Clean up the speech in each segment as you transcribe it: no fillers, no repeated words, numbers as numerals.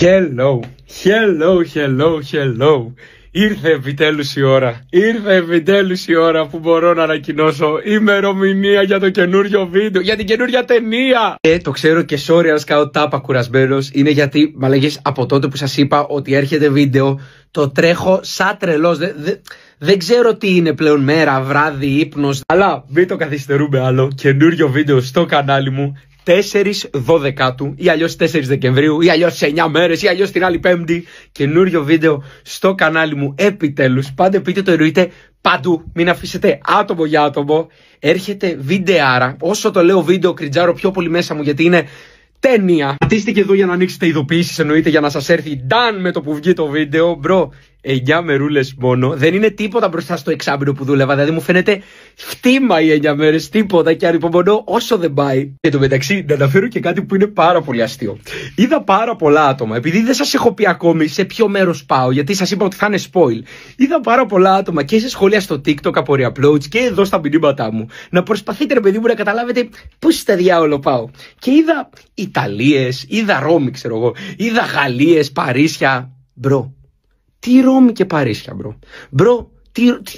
Hello. Ήρθε επιτέλους η ώρα. Που μπορώ να ανακοινώσω ημερομηνία για το καινούριο βίντεο, για την καινούρια ταινία. Το ξέρω και sorry αν σκάω τάπα κουρασμένος. Είναι γιατί μαλαγές από τότε που σας είπα ότι έρχεται βίντεο, το τρέχω σαν τρελός. Δεν ξέρω τι είναι πλέον, μέρα, βράδυ, ύπνος. Αλλά μην το καθυστερούμε άλλο. Καινούριο βίντεο στο κανάλι μου 4/12 ή αλλιώς 4 Δεκεμβρίου ή αλλιώς σε 9 μέρες ή αλλιώς την άλλη Πέμπτη. Καινούριο βίντεο στο κανάλι μου επιτέλους. Πάντε πείτε το, εννοείται παντού. Μην αφήσετε άτομο για άτομο. Έρχεται βιντεάρα. Όσο το λέω βίντεο, κριτζάρω πιο πολύ μέσα μου γιατί είναι ταινία. Πατήστε και εδώ για να ανοίξετε ειδοποιήσεις, εννοείται, για να σας έρθει done με το που βγει το βίντεο. Μπρο, 9 μερούλες μόνο. Δεν είναι τίποτα μπροστά στο εξάμηνο που δούλευα. Δηλαδή μου φαίνεται φτύμα οι 9 μέρες. Τίποτα, και ανυπομονώ όσο δεν πάει. Και το μεταξύ, να αναφέρω και κάτι που είναι πάρα πολύ αστείο. Είδα πάρα πολλά άτομα, επειδή δεν σας έχω πει ακόμη σε ποιο μέρος πάω, γιατί σας είπα ότι θα είναι spoil. Είδα πάρα πολλά άτομα και σε σχόλια στο TikTok από re-uploads και εδώ στα μηνύματά μου να προσπαθείτε, ρε παιδί μου, να καταλάβετε πού στα διάολο πάω. Και είδα Ιταλίες, είδα Ρώμη, ξέρω εγώ, είδα Γαλλίες, Παρίσια. Μπρο. Τι Ρώμη και Παρίσια, μπρο. Μπρο,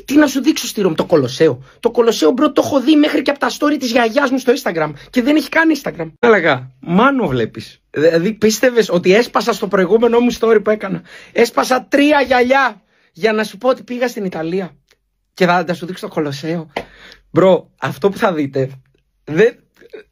τι να σου δείξω στη Ρώμη, το Κολοσσέο. Το Κολοσσέο, μπρο, το έχω δει μέχρι και από τα story της γιαγιάς μου στο Instagram. Και δεν έχει καν Instagram. Έλεγα, μάνο βλέπεις. Δηλαδή, πίστευες ότι έσπασα στο προηγούμενο μου story που έκανα? Έσπασα 3 γυαλιά για να σου πω ότι πήγα στην Ιταλία. Και θα σου δείξω το Κολοσσέο. Μπρο, αυτό που θα δείτε.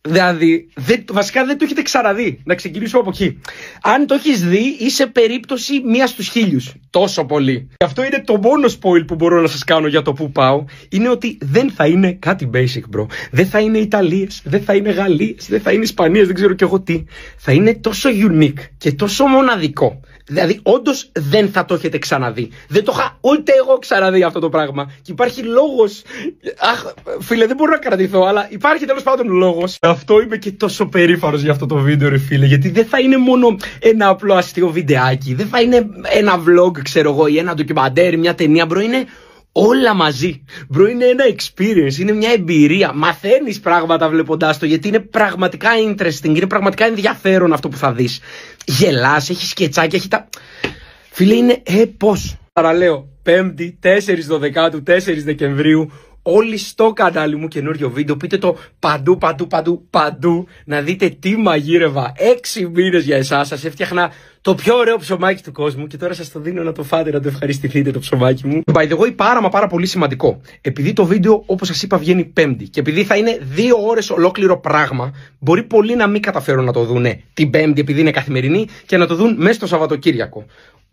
Δηλαδή, βασικά δεν το έχετε ξαναδεί. Να ξεκινήσω από εκεί. Αν το έχεις δει, είσαι περίπτωση 1 στους 1000. Τόσο πολύ. Και αυτό είναι το μόνο spoil που μπορώ να σας κάνω για το που πάω. Είναι ότι δεν θα είναι κάτι basic, bro. Δεν θα είναι Ιταλίες, δεν θα είναι Γαλλίες, δεν θα είναι Ισπανίες, δεν ξέρω κι εγώ τι. Θα είναι τόσο unique και τόσο μοναδικό. Δηλαδή, όντως δεν θα το έχετε ξαναδεί. Δεν το είχα ούτε εγώ ξαναδεί αυτό το πράγμα. Και υπάρχει λόγος. Αχ, φίλε, δεν μπορώ να κρατηθώ, αλλά υπάρχει τέλος πάντων λόγος. Αυτό είμαι και τόσο περήφανος για αυτό το βίντεο, ρε φίλε. Γιατί δεν θα είναι μόνο ένα απλό αστείο βιντεάκι. Δεν θα είναι ένα vlog, ξέρω εγώ, ή ένα ντοκιμαντέρ, μια ταινία. Μπρο, είναι όλα μαζί. Μπρο, είναι ένα experience, είναι μια εμπειρία. Μαθαίνεις πράγματα βλέποντάς το, γιατί είναι πραγματικά interesting, είναι πραγματικά ενδιαφέρον αυτό που θα δεις. Γελάς, έχει σκετσάκια, έχει τα... Φίλε, είναι πώς. Παραλέω, 5η, 4/12, 4 Δεκεμβρίου. Όλοι στο κανάλι μου καινούριο βίντεο. Πείτε το παντού. Να δείτε τι μαγείρευα 6 μήνες για εσάς. Σας έφτιαχνα το πιο ωραίο ψωμάκι του κόσμου. Και τώρα σας το δίνω να το φάτε, να το ευχαριστηθείτε το ψωμάκι μου. By the way, πάρα πολύ σημαντικό. Επειδή το βίντεο, όπως σας είπα, βγαίνει Πέμπτη. Και επειδή θα είναι 2 ώρες ολόκληρο πράγμα, μπορεί πολλοί να μην καταφέρουν να το δούνε την Πέμπτη, επειδή είναι καθημερινή, και να το δουν μέσα στο Σαββατοκύριακο.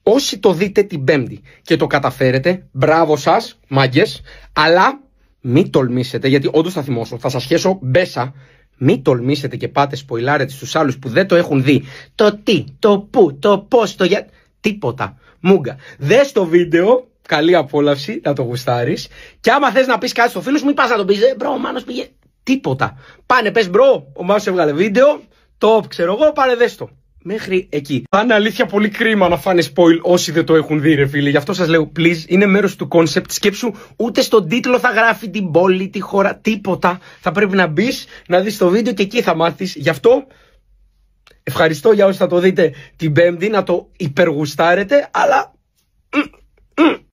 Όσοι το δείτε την Πέμπτη και το καταφέρετε, μπράβο σας, μάγκες, αλλά μην τολμήσετε, γιατί όντως θα θυμώσω, θα σας χέσω μπέσα. Μην τολμήσετε και πάτε σποϊλάρετε στους άλλους που δεν το έχουν δει. Το τι, το πού, το πώς, το για... Τίποτα. Μούγκα. Δες το βίντεο, καλή απόλαυση, να το γουστάρεις. Και άμα θες να πεις κάτι στο φίλο σου, μην πας να τον πεις, μπρο, ο Μάνος πήγε. Τίποτα. Πάνε, πες, μπρο, ο Μάνος έβγαλε βίντεο, το ξέρω εγώ, πάνε δες το. Μέχρι εκεί. Θα είναι αλήθεια πολύ κρίμα να φάνε spoil όσοι δεν το έχουν δει, ρε φίλε. Γι' αυτό σας λέω, please, είναι μέρος του concept. Σκέψου, ούτε στον τίτλο θα γράφει την πόλη, τη χώρα, τίποτα. Θα πρέπει να μπεις, να δεις το βίντεο και εκεί θα μάθεις. Γι' αυτό ευχαριστώ για όσοι θα το δείτε την Πέμπτη, να το υπεργουστάρετε, αλλά...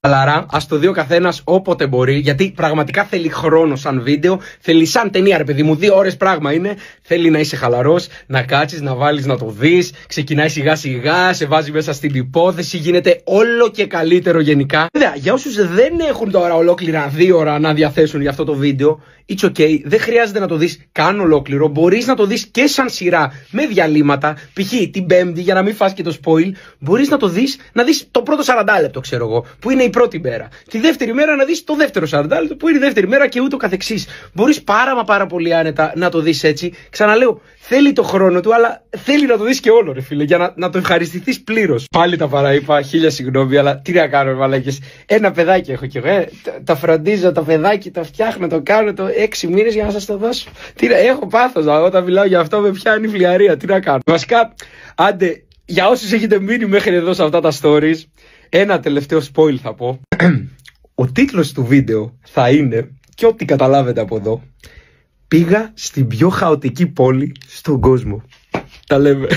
Χαλαρά, ας το δει ο καθένας όποτε μπορεί, γιατί πραγματικά θέλει χρόνο σαν βίντεο, θέλει σαν ταινία, ρε παιδί μου, 2 ώρες πράγμα είναι. Θέλει να είσαι χαλαρός, να κάτσεις, να βάλεις να το δεις. Ξεκινάει σιγά σιγά, σε βάζει μέσα στην υπόθεση, γίνεται όλο και καλύτερο γενικά. Βέβαια, για όσους δεν έχουν τώρα ολόκληρα 2 ώρα να διαθέσουν για αυτό το βίντεο, it's okay, δεν χρειάζεται να το δεις καν ολόκληρο. Μπορείς να το δεις και σαν σειρά με διαλύματα. Π.χ. την Πέμπτη, για να μην φας και το spoil, μπορείς να το δεις, να δεις το πρώτο 40 λεπτό, ξέρω εγώ, που είναι η πρώτη μέρα. Τη δεύτερη μέρα να δεις το δεύτερο 40 λεπτό, που είναι η δεύτερη μέρα, και ούτω καθεξής. Μπορείς πάρα πολύ άνετα να το δεις έτσι. Ξαναλέω, θέλει το χρόνο του, αλλά θέλει να το δεις και όλο, ρε φίλε, για να το ευχαριστηθείς πλήρως. Πάλι τα παραείπα, 1000 συγγνώμη, αλλά τι να κάνω, μαλάκες. Ένα παιδάκι έχω κι εγώ. Τα φροντίζω το παιδάκι, το φτιάχνω, το κάνω 6 μήνες για να σας το δώσω. Έχω πάθος, όταν μιλάω για αυτό με πιάνει φλιαρία. Τι να κάνω. Βασικά, άντε, για όσους έχετε μείνει μέχρι εδώ σε αυτά τα stories, ένα τελευταίο spoil θα πω. Ο τίτλος του βίντεο θα είναι, και ό,τι καταλάβετε από εδώ, πήγα στην πιο χαοτική πόλη στον κόσμο. Τα λέμε.